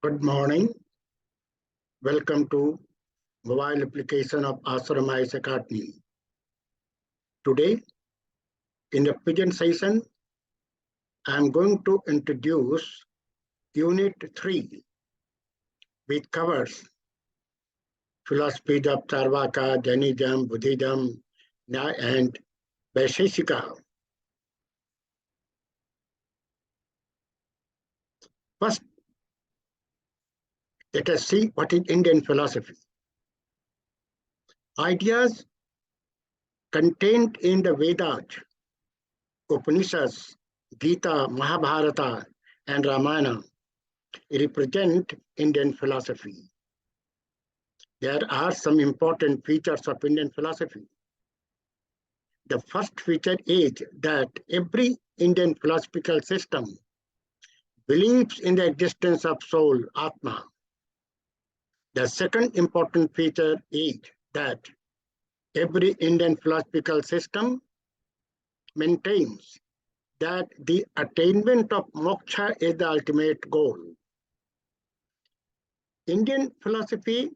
Good morning. Welcome to mobile application of Ashram Academy. Today, in the present session, I am going to introduce Unit 3, which covers philosophy of Charvaka, Jainism, Buddhism, and Vaisheshika. First, let us see what is Indian philosophy. Ideas contained in the Vedas, Upanishads, Gita, Mahabharata, and Ramayana represent Indian philosophy. There are some important features of Indian philosophy. The first feature is that every Indian philosophical system believes in the existence of soul, Atma. The second important feature is that every Indian philosophical system maintains that the attainment of moksha is the ultimate goal. Indian philosophical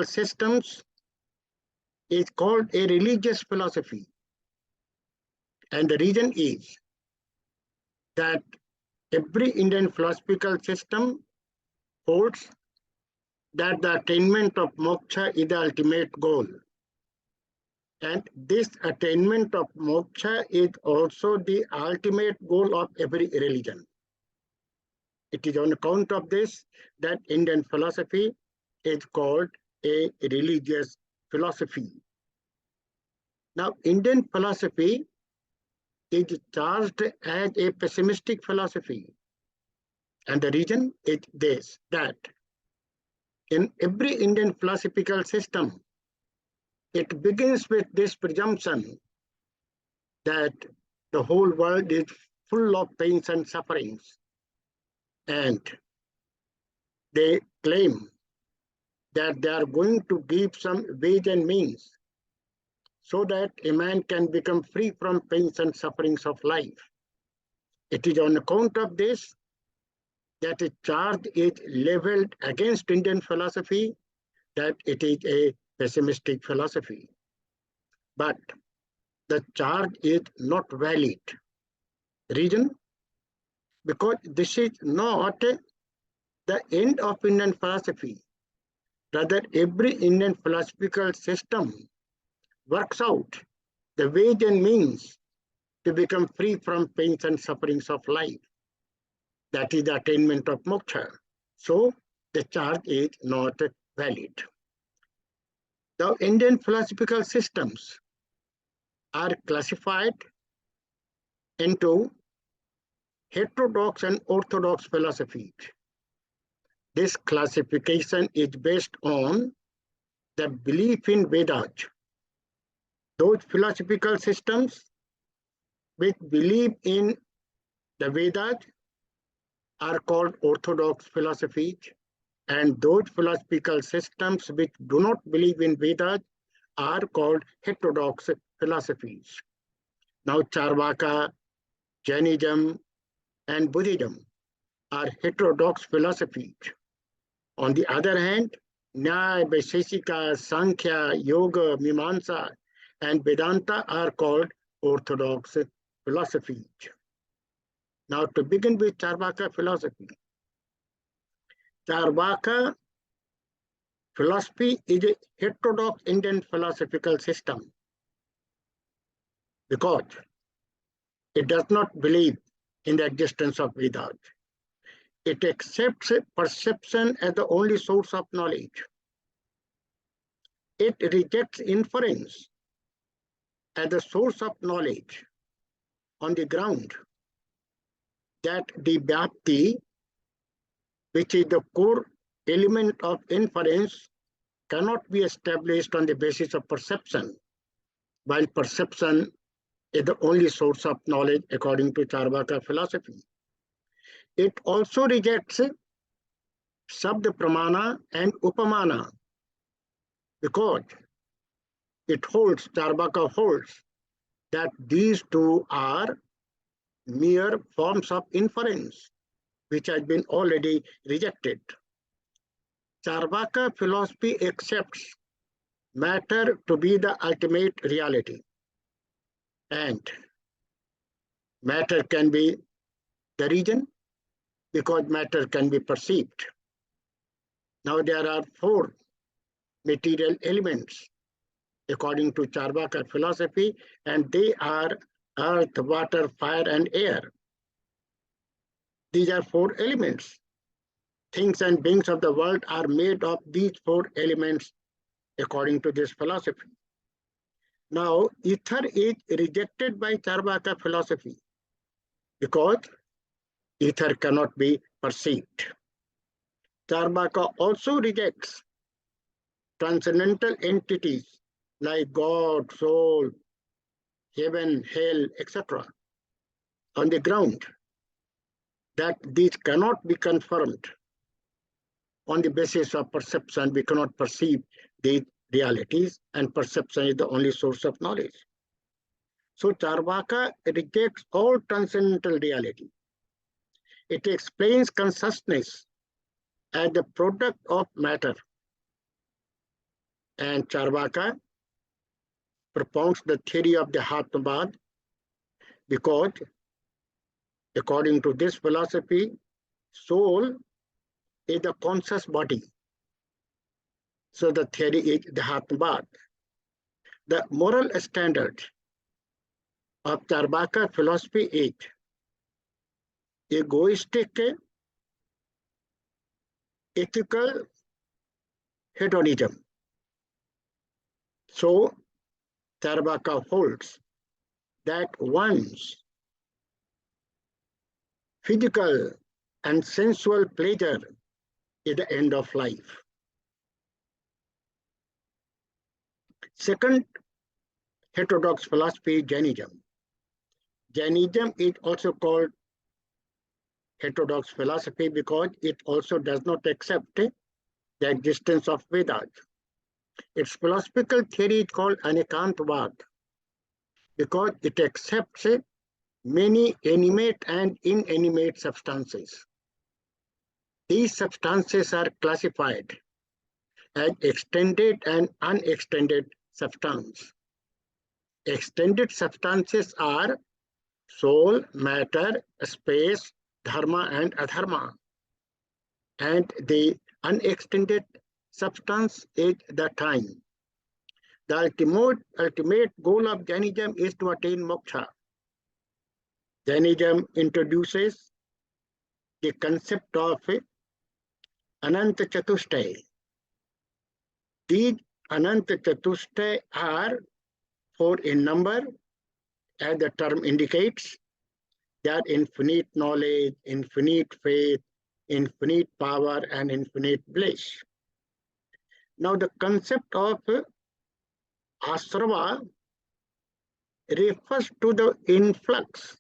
systems is called a religious philosophy. And the reason is that every Indian philosophical system holds that the attainment of moksha is the ultimate goal. And this attainment of moksha is also the ultimate goal of every religion. It is on account of this that Indian philosophy is called a religious philosophy. Now, Indian philosophy is charged as a pessimistic philosophy. And the reason is this, that in every Indian philosophical system, it begins with this presumption that the whole world is full of pains and sufferings. And they claim that they are going to give some ways and means so that a man can become free from pains and sufferings of life. It is on account of this that a charge is leveled against Indian philosophy, that it is a pessimistic philosophy. But the charge is not valid. Reason? Because this is not the end of Indian philosophy. Rather, every Indian philosophical system works out the ways and means to become free from pains and sufferings of life. That is the attainment of moksha. So the charge is not valid. The Indian philosophical systems are classified into heterodox and orthodox philosophies. This classification is based on the belief in Vedas. Those philosophical systems which believe in the Vedas are called orthodox philosophies, and those philosophical systems which do not believe in Vedas are called heterodox philosophies. Now, Charvaka, Jainism, and Buddhism are heterodox philosophies. On the other hand, Nyaya, Vaisheshika, Sankhya, Yoga, Mimamsa, and Vedanta are called orthodox philosophies. Now, to begin with Charvaka philosophy. Charvaka philosophy is a heterodox Indian philosophical system because it does not believe in the existence of Vedas. It accepts perception as the only source of knowledge. It rejects inference as the source of knowledge on the ground that the vyapti, which is the core element of inference, cannot be established on the basis of perception, while perception is the only source of knowledge according to Charvaka philosophy. It also rejects Sabda Pramana and Upamana because Charvaka holds that these two are mere forms of inference which has been already rejected. Charvaka philosophy accepts matter to be the ultimate reality, and matter can be the region because matter can be perceived. Now there are four material elements according to Charvaka philosophy, and they are earth, water, fire, and air. These are four elements. Things and beings of the world are made of these four elements according to this philosophy. Now, ether is rejected by Charvaka philosophy because ether cannot be perceived. Charvaka also rejects transcendental entities like God, soul, heaven, hell, etc. on the ground that these cannot be confirmed on the basis of perception. We cannot perceive these realities, and perception is the only source of knowledge. So Charvaka rejects all transcendental reality. It explains consciousness as the product of matter. And Charvaka propounds the theory of the Atmavad because, according to this philosophy, soul is the conscious body. So the theory is the Atmavad. The moral standard of Charvaka philosophy is egoistic, ethical hedonism. So Charvaka holds that one's physical and sensual pleasure is the end of life. Second heterodox philosophy is Jainism. Jainism is also called heterodox philosophy because it also does not accept the existence of Vedas. Its philosophical theory is called Anekantavad because it accepts many animate and inanimate substances. These substances are classified as extended and unextended substance. Extended substances are soul, matter, space, dharma, and adharma. And the unextended substance is the time. The ultimate goal of Jainism is to attain moksha. Jainism introduces the concept of Ananta Chatushtay. These Ananta Chatushtay are four in number, as the term indicates. They are infinite knowledge, infinite faith, infinite power, and infinite bliss. Now the concept of asrava refers to the influx,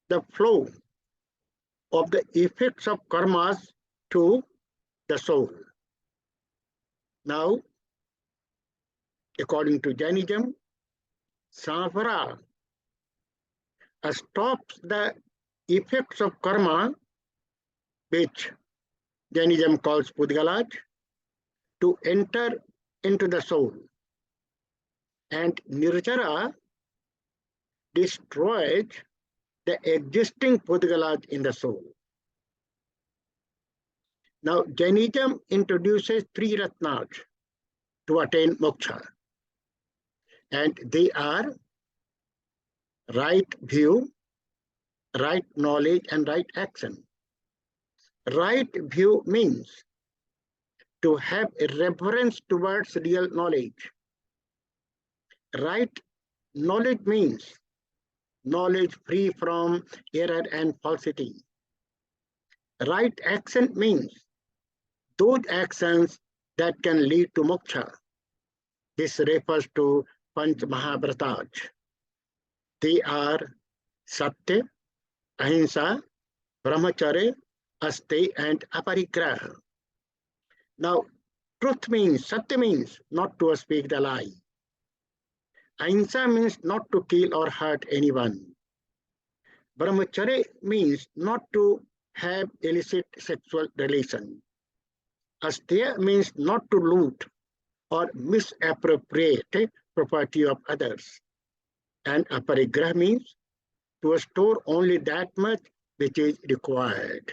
the flow of the effects of karmas to the soul. Now, according to Jainism, samvara stops the effects of karma, which Jainism calls pudgalas, to enter into the soul. And nirjara destroys the existing pudgalas in the soul. Now, Jainism introduces three ratnas to attain moksha, and they are right view, right knowledge, and right action. Right view means to have a reference towards real knowledge. Right knowledge means knowledge free from error and falsity. Right action means those actions that can lead to moksha. This refers to Panch Mahavratas. They are Satya, Ahimsa, Brahmacharya, Asti, and Aparigraha. Now, truth means, Satya means not to speak the lie. Ahimsa means not to kill or hurt anyone. Brahmacharya means not to have illicit sexual relation. Asteya means not to loot or misappropriate property of others. And aparigraha means to store only that much which is required.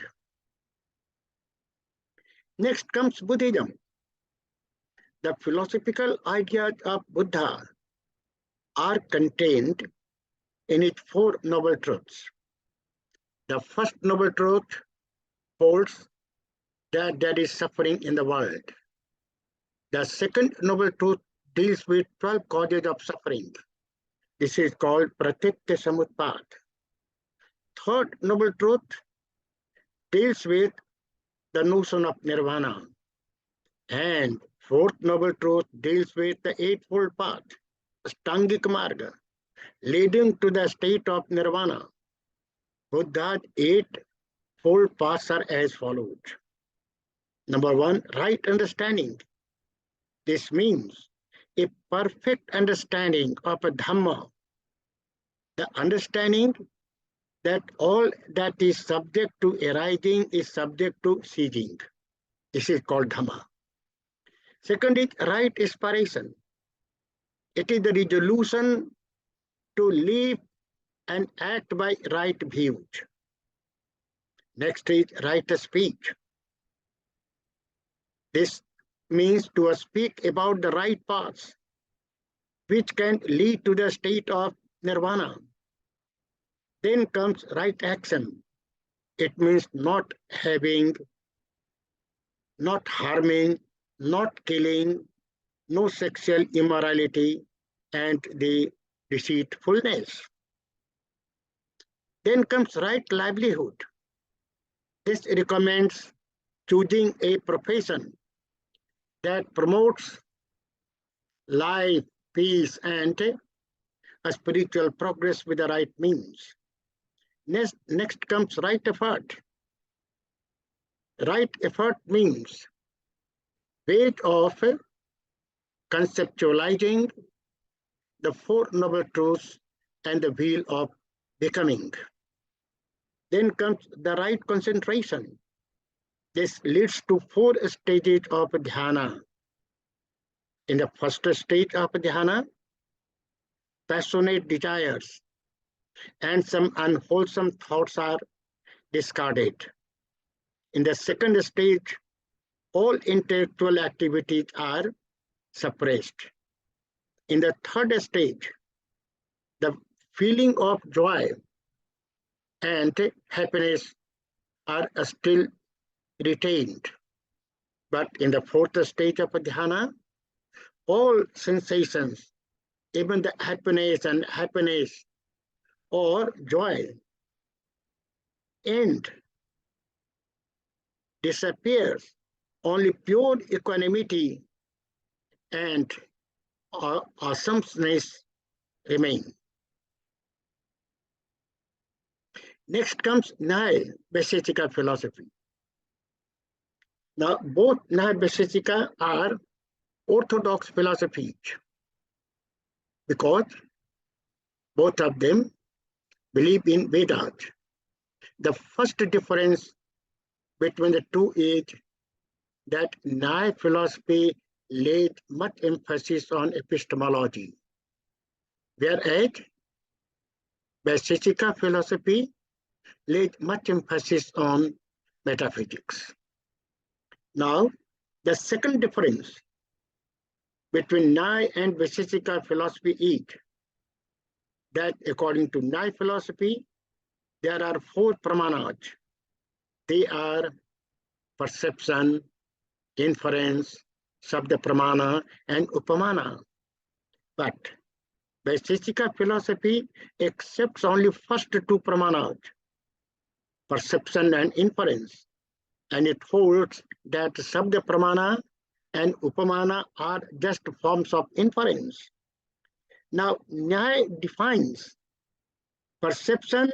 Next comes Buddhism. The philosophical ideas of Buddha are contained in its four noble truths. The first noble truth holds that there is suffering in the world. The second noble truth deals with 12 causes of suffering. This is called Pratyekta Samutpad. Third noble truth deals with the notion of nirvana. And fourth noble truth deals with the eightfold path, Ashtangik Marga, leading to the state of nirvana. Buddha's eightfold paths are as follows. Number one, right understanding. This means a perfect understanding of a Dhamma, the understanding that all that is subject to arising is subject to ceasing. This is called Dhamma. Second is right aspiration. It is the resolution to live and act by right views. Next is right speech. This means to speak about the right paths, which can lead to the state of nirvana. Then comes right action. It means not having, not harming, not killing, no sexual immorality, and the deceitfulness. Then comes right livelihood. This recommends choosing a profession that promotes life, peace, and a spiritual progress with the right means. Next comes right effort. Right effort means way of conceptualizing the Four Noble Truths and the wheel of becoming. Then comes the right concentration. This leads to four stages of dhyana. In the first stage of dhyana, passionate desires and some unwholesome thoughts are discarded. In the second stage, all intellectual activities are suppressed. In the third stage, the feeling of joy and happiness are still retained. But in the fourth stage of dhyana, all sensations, even the happiness or joy, end, disappears. Only pure equanimity and awesomeness remain. Next comes Nyaya Vaisheshika philosophy. Now, both Nyaya Vaisheshika are orthodox philosophies because both of them believe in Vedas. The first difference between the two is that Nyaya philosophy laid much emphasis on epistemology, whereas Vaisheshika philosophy laid much emphasis on metaphysics. Now, the second difference between Nyaya and Vaisheshika philosophy is that according to Nyaya philosophy, there are four pramanas. They are perception, inference, sabda pramana, and upamana. But Vaisheshika philosophy accepts only first two pramanas, perception and inference, and it holds that sabda pramana and upamana are just forms of inference. Now, Nyaya defines perception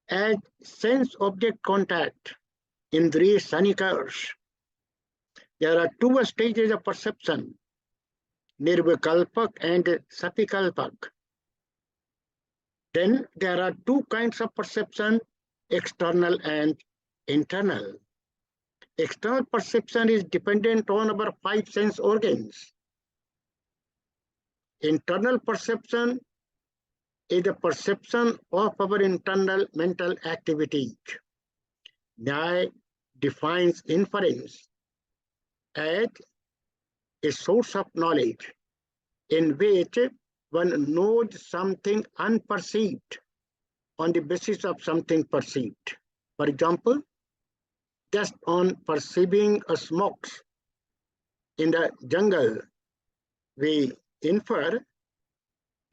as sense-object contact, indriya sanikars. There are two stages of perception, nirvikalpak and sapikalpak. Then there are two kinds of perception, external and internal. External perception is dependent on our five sense organs. Internal perception is the perception of our internal mental activity. Nyaya defines inference as a source of knowledge in which one knows something unperceived on the basis of something perceived. For example, just on perceiving a smoke in the jungle, we infer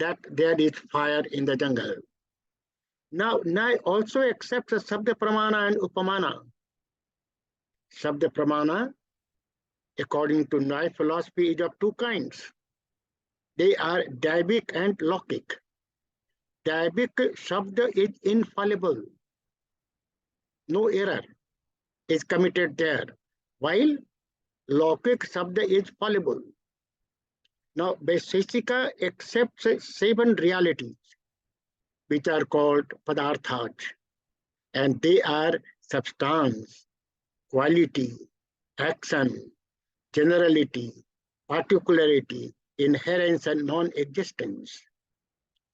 that there is fire in the jungle. Now, Nyaya also accepts the Sabda Pramana and Upamana. Sabda Pramana, according to Nyaya philosophy, is of two kinds. They are Daivic and Lokik. Daivic Shabda is infallible. No error is committed there, while Lokik Shabda is fallible. Now, Vaisheshika accepts 7 realities, which are called Padarthas, and they are substance, quality, action, generality, particularity, inherence, and non-existence.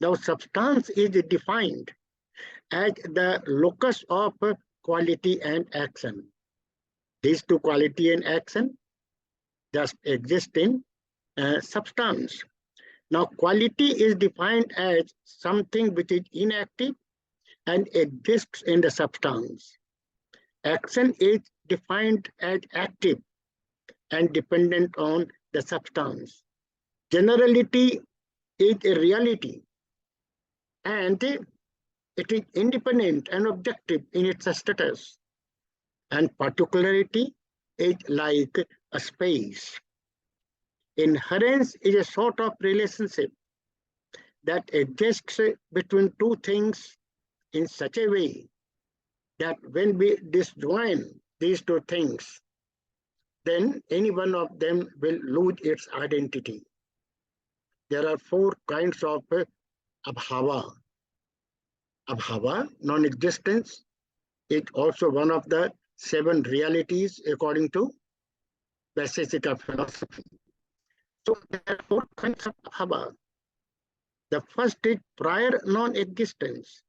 Now, substance is defined as the locus of quality and action. These two, quality and action, just exist in substance. Now, quality is defined as something which is inactive and exists in the substance. Action is defined as active and dependent on the substance. Generality is a reality, and it is independent and objective in its status. And particularity is like a space. Inherence is a sort of relationship that exists between two things in such a way that when we disjoin these two things, then any one of them will lose its identity. There are 4 kinds of abhava. Abhava, non-existence, is also one of the 7 realities according to Vaisheshika philosophy. So there are 4 kinds of abhava. The first is prior non-existence.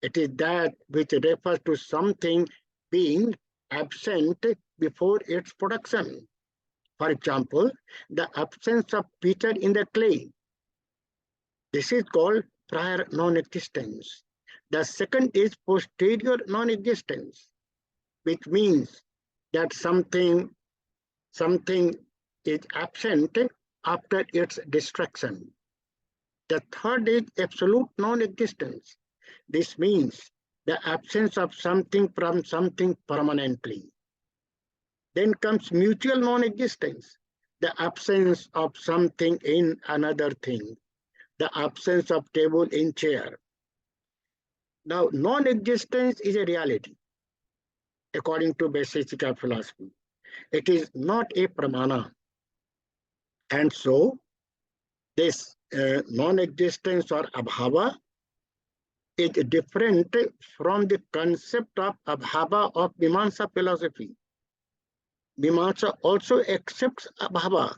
It is that which refers to something being absent before its production. For example, the absence of pitcher in the clay. This is called prior non-existence. The second is posterior non-existence, which means that something is absent after its destruction. The third is absolute non-existence. This means the absence of something from something permanently. Then comes mutual non-existence, the absence of something in another thing, the absence of table in chair. Now, non-existence is a reality, according to Vaisheshika philosophy. It is not a pramana. And so, this non-existence or abhava is different from the concept of abhava of Mimamsa philosophy. Mimamsa also accepts abhava.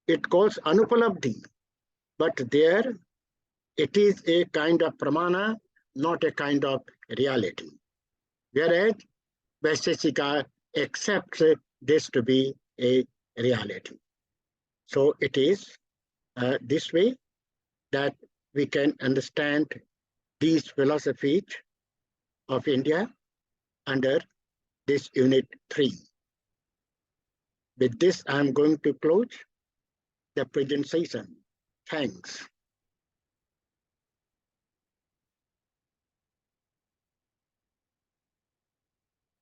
It calls anupalabdhi, but there it is a kind of pramana, not a kind of reality. Whereas Vaisheshika accepts this to be a reality. So it is this way that we can understand these philosophies of India under this unit 3. With this, I am going to close the presentation. Thanks.